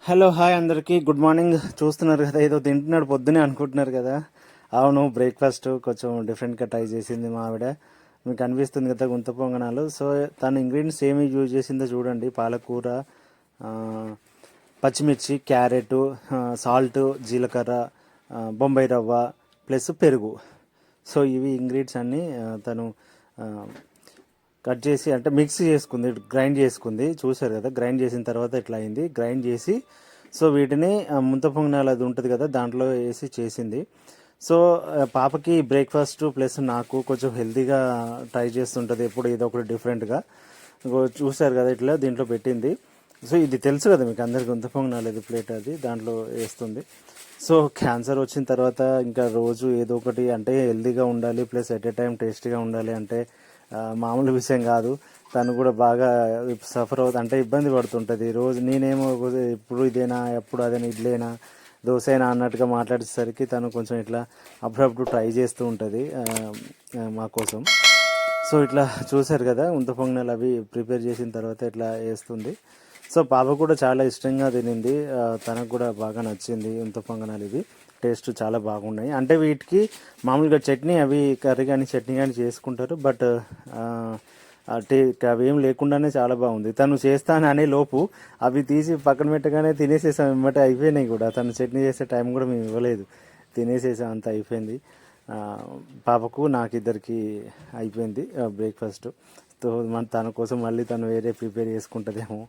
Hello hi అందరికీ good morning. చూస్తున్నారు కదా, ఏదో తింటున్నాడు పొద్దునే అనుకుంటున్నారు కదా. అవును, బ్రేక్ఫాస్ట్ కొంచెం డిఫరెంట్గా ట్రై చేసింది మా ఆవిడ. మీకు అనిపిస్తుంది కదా గుంత పొంగనాలు. సో తన ఇంగ్రీడియంట్స్ ఏమి యూజ్ చేసిందో చూడండి. పాలకూర, ఆ, పచ్చిమిర్చి, క్యారెట్, సాల్ట్, జీలకర్ర, బొంబాయి రవ్వ ప్లస్ పెరుగు. సో ఇవి ఇంగ్రీడియంట్స్ అన్నీ తను ఆ, కట్ చేసి అంటే మిక్స్ చేసుకుంది, గ్రైండ్ చేసుకుంది. చూసారు కదా, గ్రైండ్ చేసిన తర్వాత ఇట్లా అయింది. గ్రైండ్ చేసి సో వీటిని ముంత పొంగనాలు అది ఉంటుంది కదా దాంట్లో వేసి చేసింది. సో పాపకి బ్రేక్ఫాస్ట్ ప్లస్ నాకు కొంచెం హెల్తీగా ట్రై చేస్తుంటుంది ఎప్పుడు ఏదో ఒకటి డిఫరెంట్గా. చూసారు కదా ఇట్లా దీంట్లో పెట్టింది. సో ఇది తెలుసు కదా మీకు అందరికి, గుంత పొంగనాలు ఇది ప్లేట్ అది దాంట్లో వేస్తుంది. సో క్యాన్సర్ వచ్చిన తర్వాత ఇంకా రోజు ఏదో ఒకటి అంటే హెల్తీగా ఉండాలి ప్లస్ ఎట్ ఏ టైం టేస్టీగా ఉండాలి అంటే మామూలు విషయం కాదు. తను కూడా బాగా సఫర్ అవుతుంది, అంటే ఇబ్బంది పడుతుంటుంది రోజు. నేనేమో ఇప్పుడు ఇదేనా, ఎప్పుడు అదేనా, ఇడ్లేనా, దోశైనా అన్నట్టుగా మాట్లాడేసరికి తను కొంచెం ఇట్లా అప్పుడప్పుడు ట్రై చేస్తూ ఉంటుంది మా కోసం. సో ఇట్లా చూశారు కదా, ఉంత పొంగనాలు అవి ప్రిపేర్ చేసిన తర్వాత ఇట్లా వేస్తుంది. సో పాప కూడా చాలా ఇష్టంగా తినింది, తనకు కూడా బాగా నచ్చింది ఉంత పొంగనాలు. ఇవి టేస్ట్ చాలా బాగున్నాయి. అంటే వీటికి మామూలుగా చట్నీ అవి కర్రీ కానీ చట్నీ కానీ చేసుకుంటారు, బట్ అవి ఏం లేకుండానే చాలా బాగుంది. తను చేస్తాను అనే లోపు అవి తీసి పక్కన పెట్టగానే తినేసేసాం, వెంబటే అయిపోయినాయి కూడా. తను చట్నీ చేసే టైం కూడా మేము ఇవ్వలేదు, తినేసేసాం, అంత అయిపోయింది. పాపకు నాకు ఇద్దరికి అయిపోయింది బ్రేక్ఫాస్ట్. సో తన కోసం మళ్ళీ తను వేరే ప్రిపేర్ చేసుకుంటుందేమో.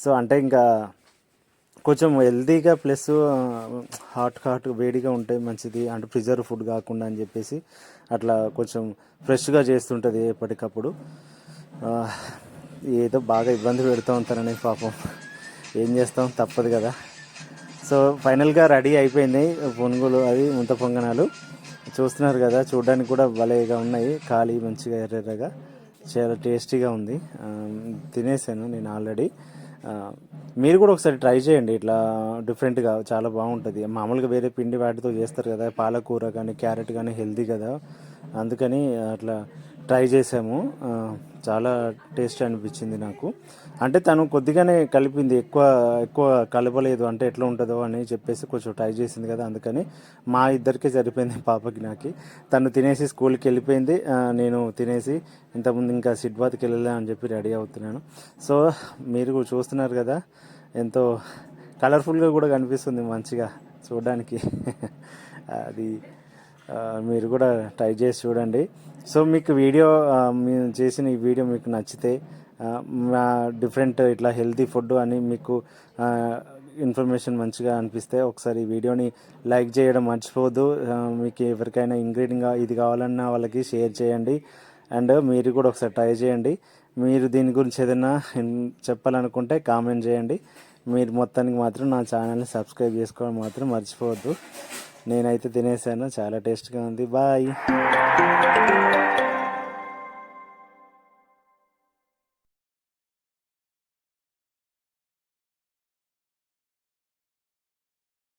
సో అంటే ఇంకా కొంచెం హెల్తీగా ప్లస్ హాట్ వేడిగా ఉంటే మంచిది, అంటే ప్రిజర్వ్ ఫుడ్ కాకుండా అని చెప్పేసి అట్లా కొంచెం ఫ్రెష్గా చేస్తుంటుంది ఎప్పటికప్పుడు. ఏదో బాగా ఇబ్బంది పెడుతూ ఉంటారని పాపం, ఏం చేస్తాం, తప్పదు కదా. సో ఫైనల్గా రెడీ అయిపోయింది పునుగులు, అవి ముంత పొంగనాలు. చూస్తున్నారు కదా, చూడడానికి కూడా భలేగా ఉన్నాయి, ఖాళీ మంచిగా ఎర్రగా చాలా టేస్టీగా ఉంది. తినేసాను నేను ఆల్రెడీ. మీరు కూడా ఒకసారి ట్రై చేయండి, ఇట్లా డిఫరెంట్గా చాలా బాగుంటుంది. మామూలుగా వేరే పిండి వాటితో చేస్తారు కదా, పాలకూర కానీ క్యారెట్ కానీ హెల్తీ కదా, అందుకని అట్లా ట్రై చేసాము. చాలా టేస్ట్ అనిపించింది నాకు. అంటే తను కొద్దిగానే కలిపింది, ఎక్కువ ఎక్కువ కలపలేదు, అంటే ఎట్లా ఉంటుందో అని చెప్పేసి కొంచెం ట్రై చేసింది కదా, అందుకని మా ఇద్దరికే సరిపోయింది, పాపకి నాకు. తను తినేసి స్కూల్కి వెళ్ళిపోయింది, నేను తినేసి ఇంతకుముందు ఇంకా సిడ్బాత్కి వెళ్ళలే అని చెప్పి రెడీ అవుతున్నాను. సో మీరు కూడా చూస్తున్నారు కదా, ఎంతో కలర్ఫుల్గా కూడా కనిపిస్తుంది మంచిగా చూడడానికి. అది మీరు కూడా ట్రై చేసి చూడండి. సో మీకు వీడియో మేము చేసిన ఈ వీడియో మీకు నచ్చితే, మా డిఫరెంట్ ఇట్లా హెల్తీ ఫుడ్ అని మీకు ఇన్ఫర్మేషన్ మంచిగా అనిపిస్తే ఒకసారి ఈ వీడియోని లైక్ చేయడం మర్చిపోవద్దు. మీకు ఎవరికైనా ఇంగ్రీడియంట్గా ఇది కావాలన్నా వాళ్ళకి షేర్ చేయండి. అండ్ మీరు కూడా ఒకసారి ట్రై చేయండి. మీరు దీని గురించి ఏదైనా చెప్పాలనుకుంటే కామెంట్ చేయండి. మీరు మొత్తానికి మాత్రం నా ఛానల్ని సబ్స్క్రైబ్ చేసుకోవడం మాత్రం మర్చిపోవద్దు. నేనైతే తినేసాను, చాలా టేస్ట్గా ఉంది. బాయ్.